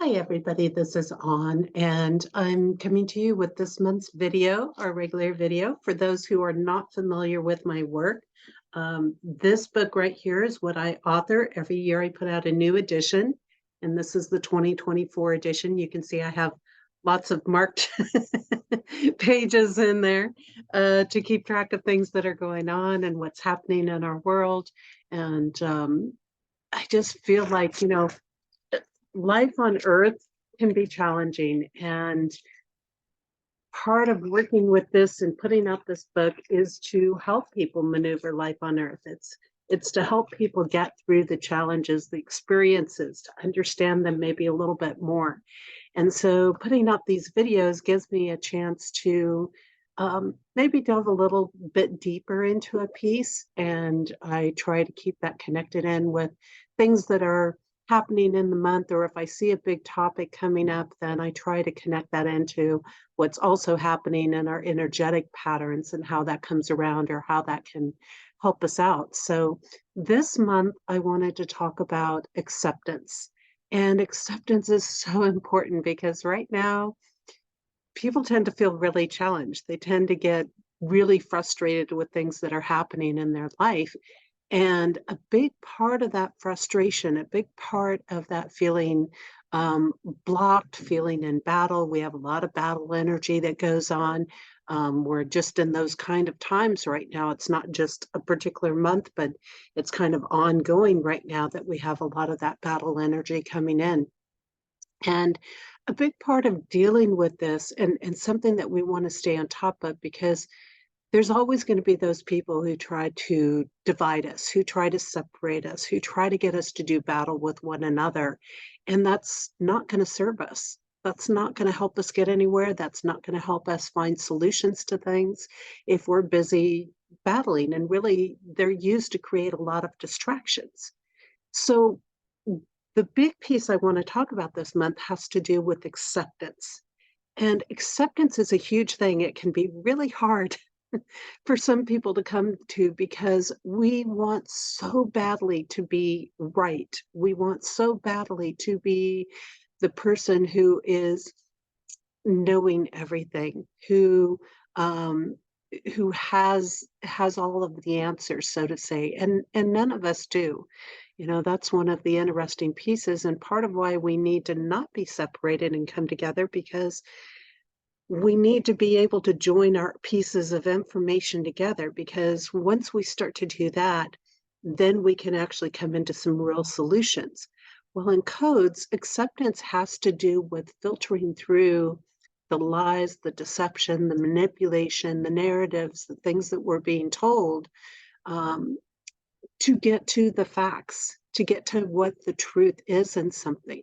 Hi, everybody. This is On, and I'm coming to you with this month's video, our regular video. For those who are not familiar with my work, this book right here is what I author. Every year I put out a new edition, and this is the 2024 edition. You can see I have lots of marked pages in there to keep track of things that are going on and what's happening in our world. And I just feel like, life on Earth can be challenging. And part of working with this and putting out this book is to help people maneuver life on Earth. It's to help people get through the challenges, the experiences, to understand them maybe a little bit more. And so putting out these videos gives me a chance to maybe delve a little bit deeper into a piece. And I try to keep that connected in with things that are happening in the month, or if I see a big topic coming up, then I try to connect that into what's also happening in our energetic patterns and how that comes around or how that can help us out. So this month, I wanted to talk about acceptance. And acceptance is so important because right now, people tend to feel really challenged. They tend to get really frustrated with things that are happening in their life. And a big part of that frustration, a big part of that feeling blocked, feeling in battle. We have a lot of battle energy that goes on. We're just in those kind of times right now. It's not just a particular month, but it's kind of ongoing right now that we have a lot of that battle energy coming in. And a big part of dealing with this and something that we want to stay on top of, because there's always going to be those people who try to divide us, who try to separate us, who try to get us to do battle with one another. And that's not going to serve us. That's not going to help us get anywhere. That's not going to help us find solutions to things if we're busy battling. And really, they're used to create a lot of distractions. So, the big piece I want to talk about this month has to do with acceptance. And acceptance is a huge thing. It can be really hard for some people to come to because we want so badly to be right. We want so badly to be the person who is knowing everything, um, who has all of the answers, so to say, and none of us do. That's one of the interesting pieces, and part of why we need to not be separated and come together, because we need to be able to join our pieces of information together, because once we start to do that, then we can actually come into some real solutions. Well, in codes, acceptance has to do with filtering through the lies, the deception, the manipulation, the narratives, the things that we're being told, um, to get to the facts, to get to what the truth is in something.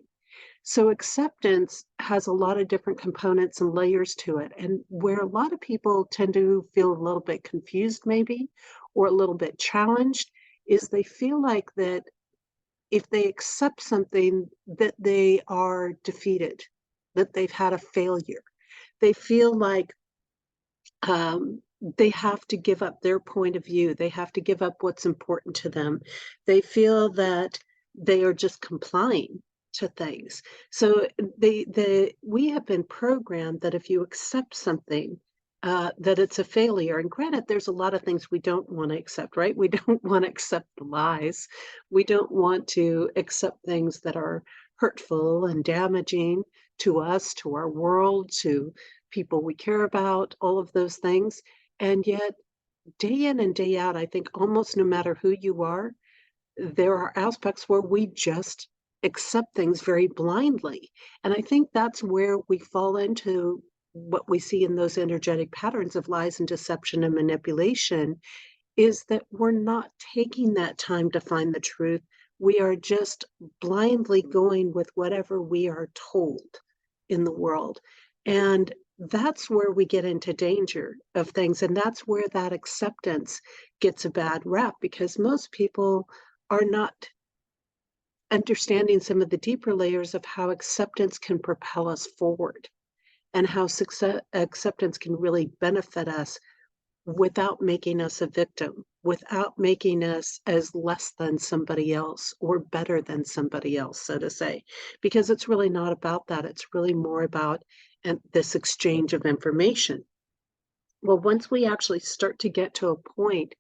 So acceptance has a lot of different components and layers to it. And where a lot of people tend to feel a little bit confused, maybe, or a little bit challenged, is they feel like that if they accept something, that they are defeated, that they've had a failure. They feel like they have to give up their point of view. They have to give up what's important to them. They feel that they are just complying to things. So we have been programmed that if you accept something, that it's a failure. And granted, there's a lot of things we don't want to accept, right? We don't want to accept the lies. We don't want to accept things that are hurtful and damaging to us, to our world, to people we care about, all of those things. And yet, day in and day out, I think almost no matter who you are, there are aspects where we just accept things very blindly. And I think that's where we fall into what we see in those energetic patterns of lies and deception and manipulation, is that we're not taking that time to find the truth. We are just blindly going with whatever we are told in the world. And that's where we get into danger of things. And that's where that acceptance gets a bad rap, because most people are not understanding some of the deeper layers of how acceptance can propel us forward, and how acceptance can really benefit us without making us a victim, without making us as less than somebody else or better than somebody else, so to say, because it's really not about that. It's really more about this exchange of information. Well, once we actually start to get to a point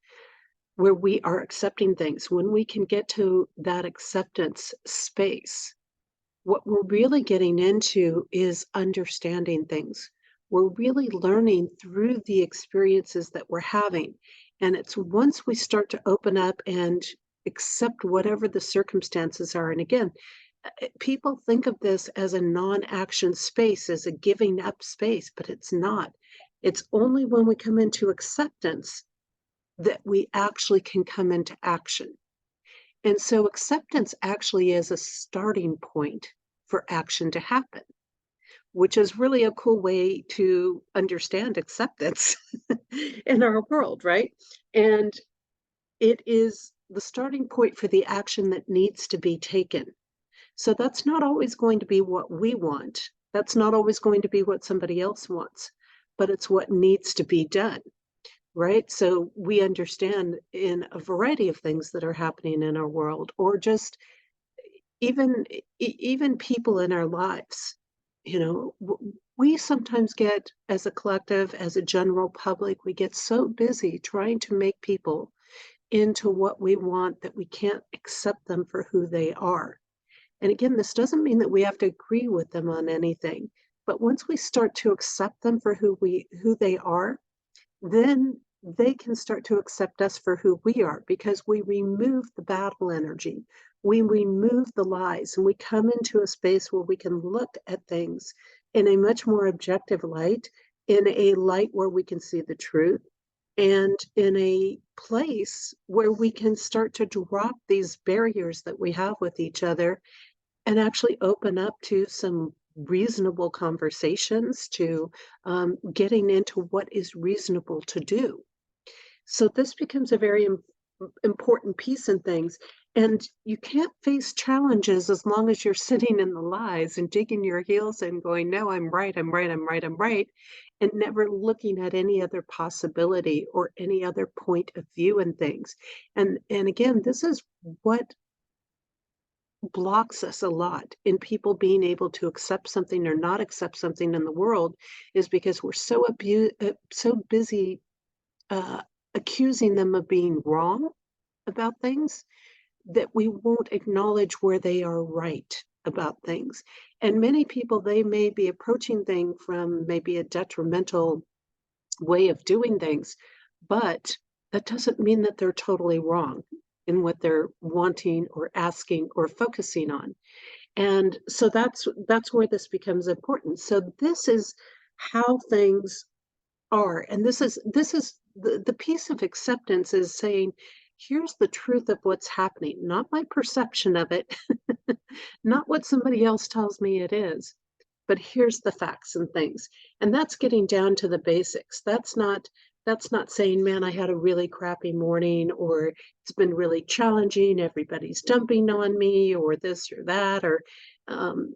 where we are accepting things, when we can get to that acceptance space, what we're really getting into is understanding things. We're really learning through the experiences that we're having. And it's once we start to open up and accept whatever the circumstances are. And again, people think of this as a non-action space, as a giving up space, but it's not. It's only when we come into acceptance that we actually can come into action. And so acceptance actually is a starting point for action to happen, which is really a cool way to understand acceptance in our world, right? And it is the starting point for the action that needs to be taken. So that's not always going to be what we want. That's not always going to be what somebody else wants, but it's what needs to be done. Right? So we understand in a variety of things that are happening in our world, or just even even people in our lives. You know, we sometimes get, as a collective, as a general public, we get so busy trying to make people into what we want that we can't accept them for who they are. And again, this doesn't mean that we have to agree with them on anything, but once we start to accept them for who they are, then they can start to accept us for who we are, because we remove the battle energy. We remove the lies, and we come into a space where we can look at things in a much more objective light, in a light where we can see the truth, and in a place where we can start to drop these barriers that we have with each other and actually open up to some reasonable conversations, to getting into what is reasonable to do. So this becomes a very important piece in things. And you can't face challenges as long as you're sitting in the lies and digging your heels and going, no, I'm right, I'm right, I'm right, I'm right, and never looking at any other possibility or any other point of view in things. And again, this is what blocks us a lot in people being able to accept something or not accept something in the world, is because we're so busy uh, accusing them of being wrong about things, that we won't acknowledge where they are right about things. And many people, they may be approaching things from maybe a detrimental way of doing things, but that doesn't mean that they're totally wrong in what they're wanting or asking or focusing on. And so that's where this becomes important. So this is how things are. And this is the piece of acceptance, is saying, here's the truth of what's happening, not my perception of it, not what somebody else tells me it is, but here's the facts and things. And that's getting down to the basics. That's not saying, man, I had a really crappy morning, or it's been really challenging, everybody's dumping on me, or this or that, or um,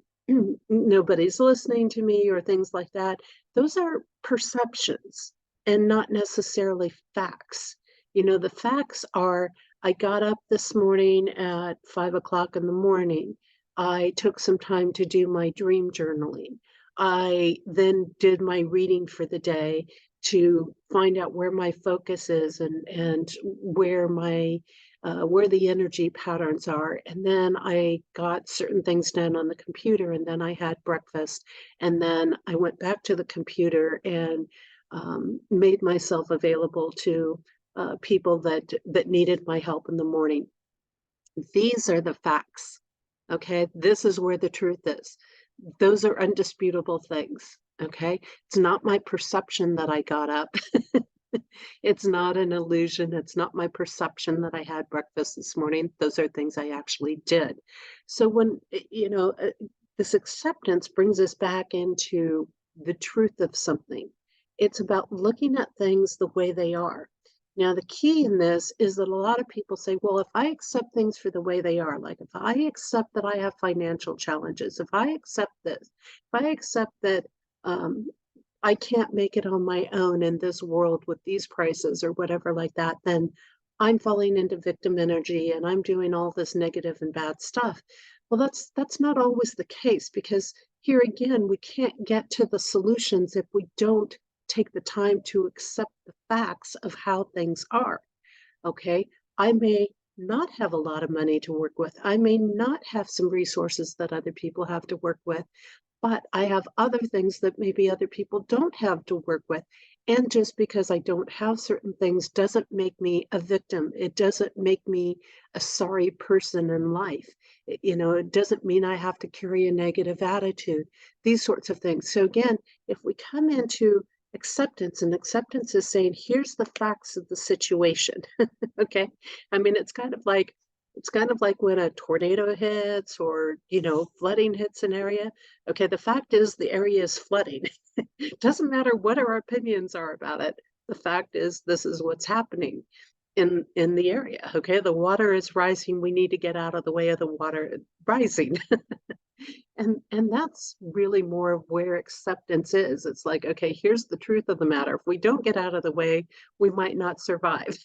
nobody's listening to me, or things like that. Those are perceptions and not necessarily facts. You know, the facts are, I got up this morning at 5 o'clock in the morning. I took some time to do my dream journaling. I then did my reading for the day to find out where my focus is, and where where the energy patterns are. And then I got certain things done on the computer, and then I had breakfast, and then I went back to the computer and made myself available to people that needed my help in the morning. These are the facts. Okay, this is where the truth is. Those are undisputable things. Okay, it's not my perception that I got up. It's not an illusion. It's not my perception that I had breakfast this morning. Those are things I actually did. So when, this acceptance brings us back into the truth of something. It's about looking at things the way they are. Now, the key in this is that a lot of people say, well, if I accept things for the way they are, like if I accept that I have financial challenges, if I accept this, if I accept that I can't make it on my own in this world with these prices or whatever like that, then I'm falling into victim energy and I'm doing all this negative and bad stuff. Well, that's not always the case, because here again, we can't get to the solutions if we don't take the time to accept the facts of how things are. Okay, I may not have a lot of money to work with. I may not have some resources that other people have to work with, but I have other things that maybe other people don't have to work with. And just because I don't have certain things doesn't make me a victim. It doesn't make me a sorry person in life. It doesn't mean I have to carry a negative attitude, these sorts of things. So again, if we come into acceptance, and acceptance is saying, here's the facts of the situation. Okay. I mean, it's kind of like when a tornado hits, or, flooding hits an area. Okay, the fact is the area is flooding. It doesn't matter what our opinions are about it. The fact is this is what's happening in the area. Okay, the water is rising. We need to get out of the way of the water rising. And that's really more of where acceptance is. It's like, okay, here's the truth of the matter. If we don't get out of the way, we might not survive.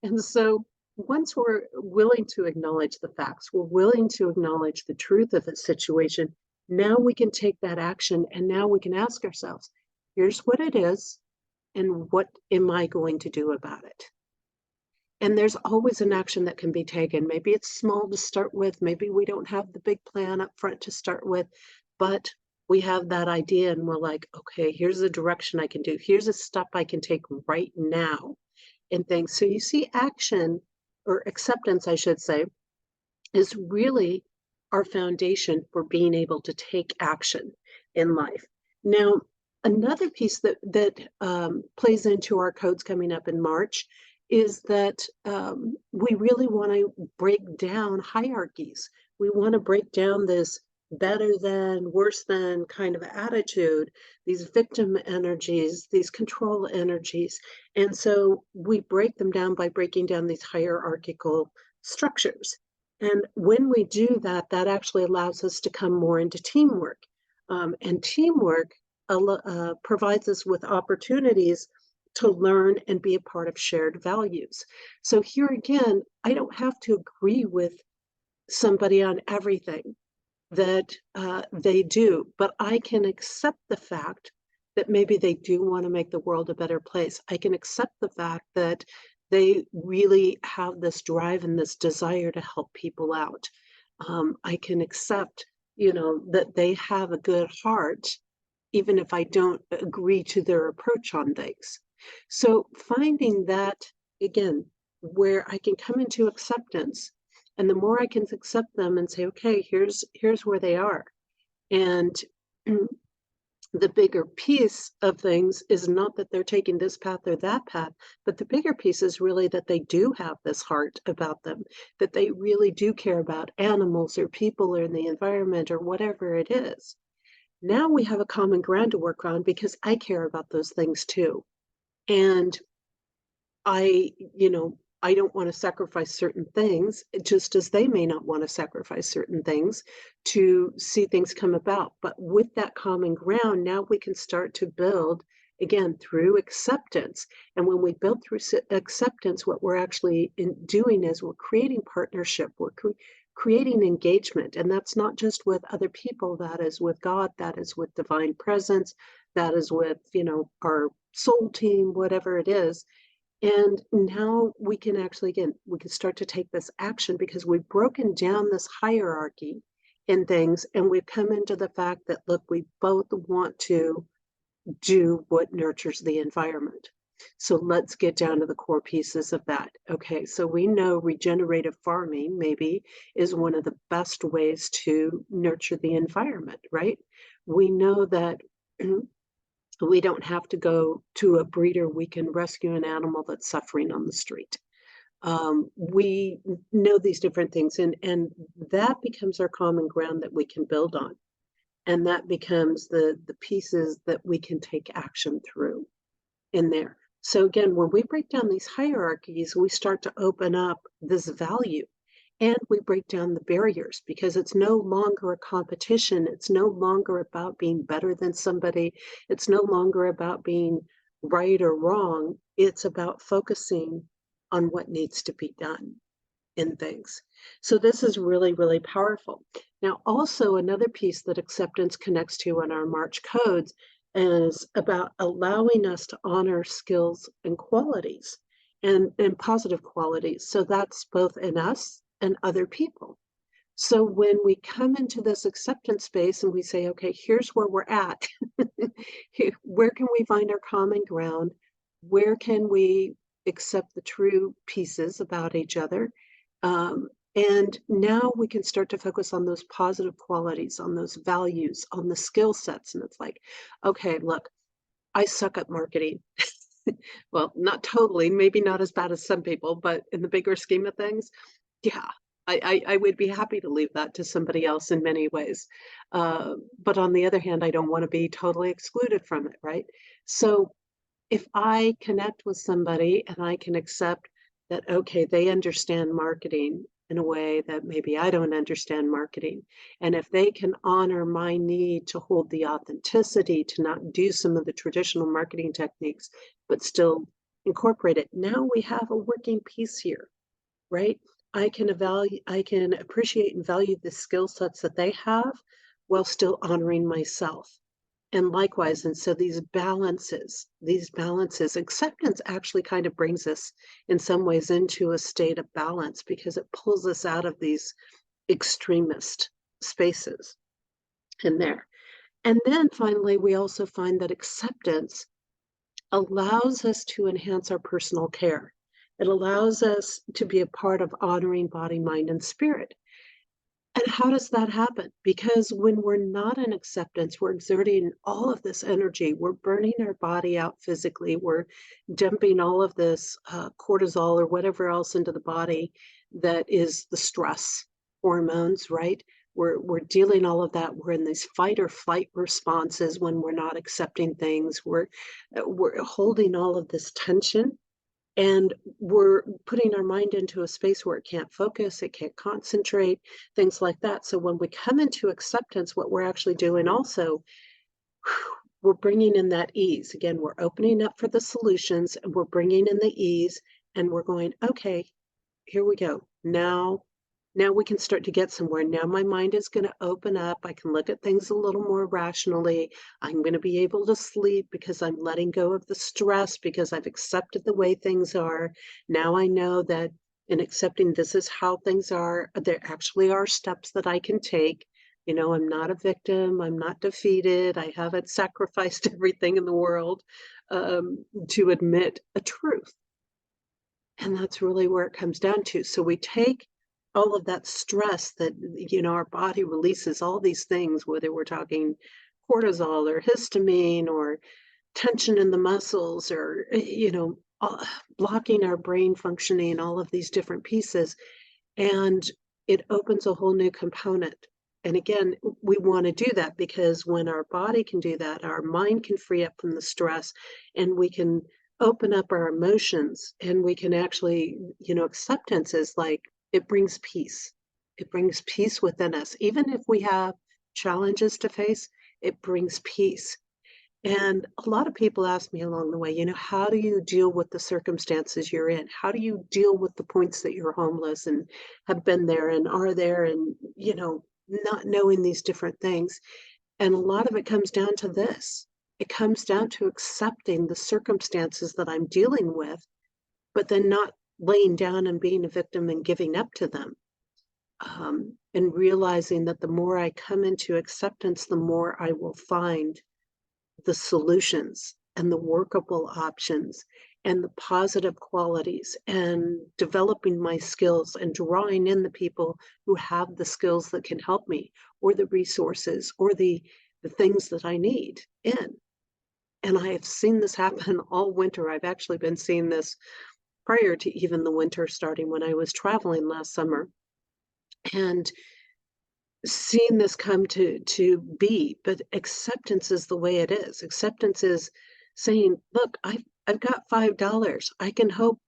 And so once we're willing to acknowledge the facts, we're willing to acknowledge the truth of the situation, now we can take that action, and now we can ask ourselves, here's what it is, and what am I going to do about it? And there's always an action that can be taken. Maybe it's small to start with. Maybe we don't have the big plan up front to start with, but we have that idea and we're like, okay, here's the direction I can do. Here's a step I can take right now in things. So you see, action, or acceptance, I should say, is really our foundation for being able to take action in life. Now, another piece that plays into our codes coming up in March is that we really want to break down hierarchies. We want to break down this better than, worse than kind of attitude, these victim energies, these control energies. And so we break them down by breaking down these hierarchical structures. And when we do that, that actually allows us to come more into teamwork. And teamwork provides us with opportunities to learn and be a part of shared values. So here again, I don't have to agree with somebody on everything that they do, but I can accept the fact that maybe they do want to make the world a better place. I can accept the fact that they really have this drive and this desire to help people out. I can accept, that they have a good heart, even if I don't agree to their approach on things. So finding that, again, where I can come into acceptance, and the more I can accept them and say, okay, here's where they are. And the bigger piece of things is not that they're taking this path or that path, but the bigger piece is really that they do have this heart about them, that they really do care about animals or people or the environment or whatever it is. Now we have a common ground to work on, because I care about those things too. And I, I don't want to sacrifice certain things, just as they may not want to sacrifice certain things to see things come about. But with that common ground, now we can start to build again through acceptance. And when we build through acceptance, what we're actually doing is we're creating partnership, we're creating engagement. And that's not just with other people, that is with God, that is with divine presence, that is with, our soul team, whatever it is. And now we can actually, again, we can start to take this action, because we've broken down this hierarchy in things, and we've come into the fact that, look, we both want to do what nurtures the environment. So let's get down to the core pieces of that. Okay, so we know regenerative farming maybe is one of the best ways to nurture the environment, right? We know that we don't have to go to a breeder. We can rescue an animal that's suffering on the street. We know these different things, and that becomes our common ground that we can build on. And that becomes the pieces that we can take action through in there. So again, when we break down these hierarchies, we start to open up this value. And we break down the barriers, because it's no longer a competition. It's no longer about being better than somebody. It's no longer about being right or wrong. It's about focusing on what needs to be done in things. So this is really, really powerful. Now, also another piece that acceptance connects to in our March codes is about allowing us to honor skills and qualities and positive qualities. So that's both in us and other people. So when we come into this acceptance space and we say, okay, here's where we're at, where can we find our common ground? Where can we accept the true pieces about each other? And now we can start to focus on those positive qualities, on those values, on the skill sets. And it's like, okay, look, I suck at marketing. Well, not totally, maybe not as bad as some people, but in the bigger scheme of things, yeah, I would be happy to leave that to somebody else in many ways. But on the other hand, I don't want to be totally excluded from it, right? So if I connect with somebody and I can accept that, okay, they understand marketing in a way that maybe I don't understand marketing. And if they can honor my need to hold the authenticity, to not do some of the traditional marketing techniques, but still incorporate it, now we have a working piece here, right? I can appreciate and value the skill sets that they have while still honoring myself. And likewise, and so these balances, acceptance actually kind of brings us in some ways into a state of balance because it pulls us out of these extremist spaces in there. And then finally, we also find that acceptance allows us to enhance our personal care. It allows us to be a part of honoring body, mind, and spirit. And how does that happen? Because when we're not in acceptance, we're exerting all of this energy. We're burning our body out physically. We're dumping all of this cortisol or whatever else into the body that is the stress hormones, right? We're dealing all of that. We're in these fight or flight responses when we're not accepting things. We're holding all of this tension and we're putting our mind into a space where it can't focus, it can't concentrate, things like that. So when we come into acceptance, what we're actually doing also, we're bringing in that ease. Again, we're opening up for the solutions and we're bringing in the ease and we're going, okay, here we go. Now we can start to get somewhere. Now my mind is going to open up. I can look at things a little more rationally. I'm going to be able to sleep because I'm letting go of the stress because I've accepted the way things are. Now I know that in accepting this is how things are, there actually are steps that I can take. You know, I'm not a victim. I'm not defeated. I haven't sacrificed everything in the world to admit a truth. And that's really where it comes down to. So we take all of that stress that, you know, our body releases all these things, whether we're talking cortisol or histamine or tension in the muscles or, you know, blocking our brain functioning, all of these different pieces. And it opens a whole new component. And again, we want to do that because when our body can do that, our mind can free up from the stress and we can open up our emotions and we can actually, you know, acceptance is like it brings peace. It brings peace within us. Even if we have challenges to face, it brings peace. And a lot of people ask me along the way, you know, how do you deal with the circumstances you're in? How do you deal with the points that you're homeless and have been there and are there and, you know, not knowing these different things? And a lot of it comes down to this. It comes down to accepting the circumstances that I'm dealing with, but then not laying down and being a victim and giving up to them. And realizing that the more I come into acceptance, the more I will find the solutions and the workable options and the positive qualities and developing my skills and drawing in the people who have the skills that can help me or the resources or the things that I need in. And I have seen this happen all winter. I've actually been seeing this prior to even the winter starting when I was traveling last summer. And seeing this come to be, but acceptance is the way it is. Acceptance is saying, look, I've got $5. I can hope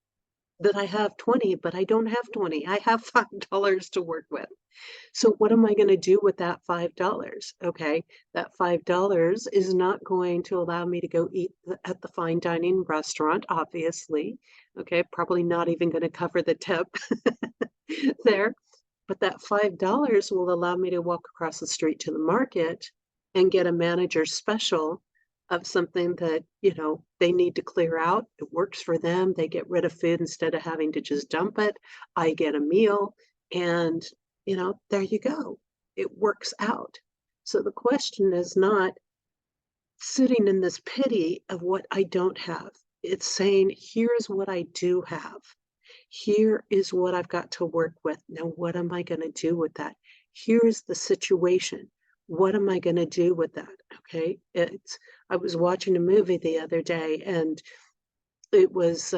that I have 20, but I don't have 20. I have $5 to work with. So what am I gonna do with that $5? Okay, that $5 is not going to allow me to go eat at the fine dining restaurant, obviously. Okay, probably not even gonna cover the tip there. But that $5 will allow me to walk across the street to the market and get a manager's special of something that, they need to clear out. It works for them. They get rid of food instead of having to just dump it. I get a meal and, there you go. It works out. So the question is not sitting in this pity of what I don't have. It's saying, here's what I do have. Here is what I've got to work with. Now, what am I going to do with that? Here's the situation. What am I going to do with that? Okay. I was watching a movie the other day and it was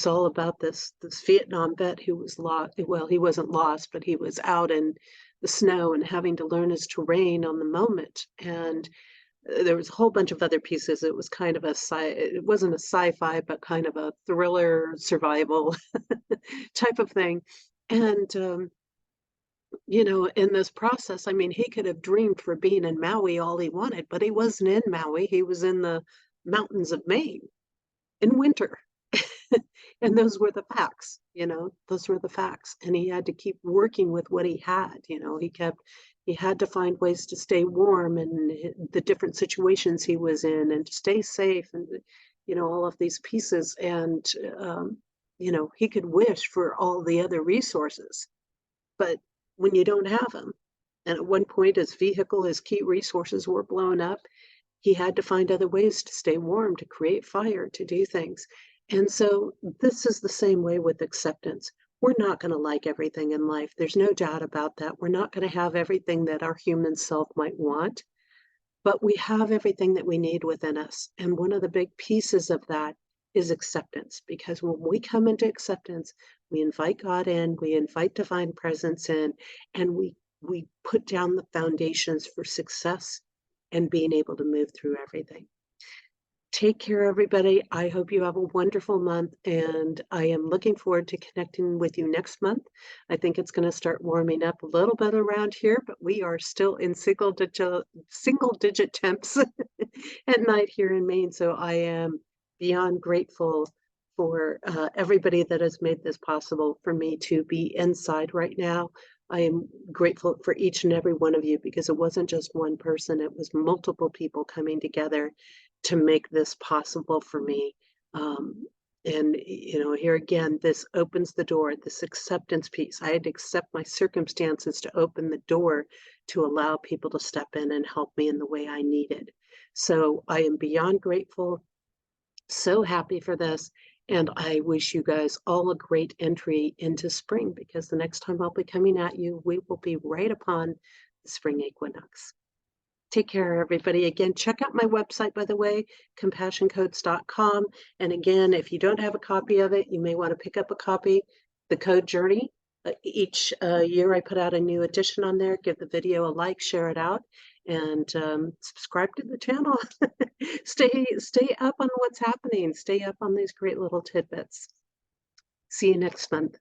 all about this Vietnam vet who was lost. Well, he wasn't lost, but he was out in the snow and having to learn his terrain on the moment. And there was a whole bunch of other pieces. It was kind of it wasn't a sci-fi, but kind of a thriller survival type of thing. And, in this process, I mean, he could have dreamed for being in Maui all he wanted, but he wasn't in Maui. He was in the mountains of Maine in winter. And those were the facts, those were the facts. And he had to keep working with what he had, he had to find ways to stay warm and the different situations he was in and to stay safe and, all of these pieces. And, he could wish for all the other resources, but when you don't have them, and at one point his vehicle, his key resources were blown up, he had to find other ways to stay warm, to create fire, to do things. And so this is the same way with acceptance. We're not going to like everything in life. There's no doubt about that. We're not going to have everything that our human self might want, but we have everything that we need within us. And one of the big pieces of that is acceptance, because when we come into acceptance, we invite God in, we invite divine presence in, and we put down the foundations for success and being able to move through everything. Take care, everybody. I hope you have a wonderful month, and I am looking forward to connecting with you next month. I think it's going to start warming up a little bit around here, but we are still in single digit temps at night here in Maine. So I am beyond grateful for everybody that has made this possible for me to be inside right now. I am grateful for each and every one of you because it wasn't just one person, it was multiple people coming together to make this possible for me. And, here again, this opens the door, this acceptance piece. I had to accept my circumstances to open the door to allow people to step in and help me in the way I needed. So I am beyond grateful, so happy for this. And I wish you guys all a great entry into spring because the next time I'll be coming at you, we will be right upon the spring equinox. Take care, everybody. Again, check out my website, by the way, compassioncodes.com. And again, if you don't have a copy of it, you may want to pick up a copy, The Code Journey. Each year I put out a new edition on there. Give the video a like, share it out, and subscribe to the channel. Stay up on what's happening. Stay up on these great little tidbits. See you next month.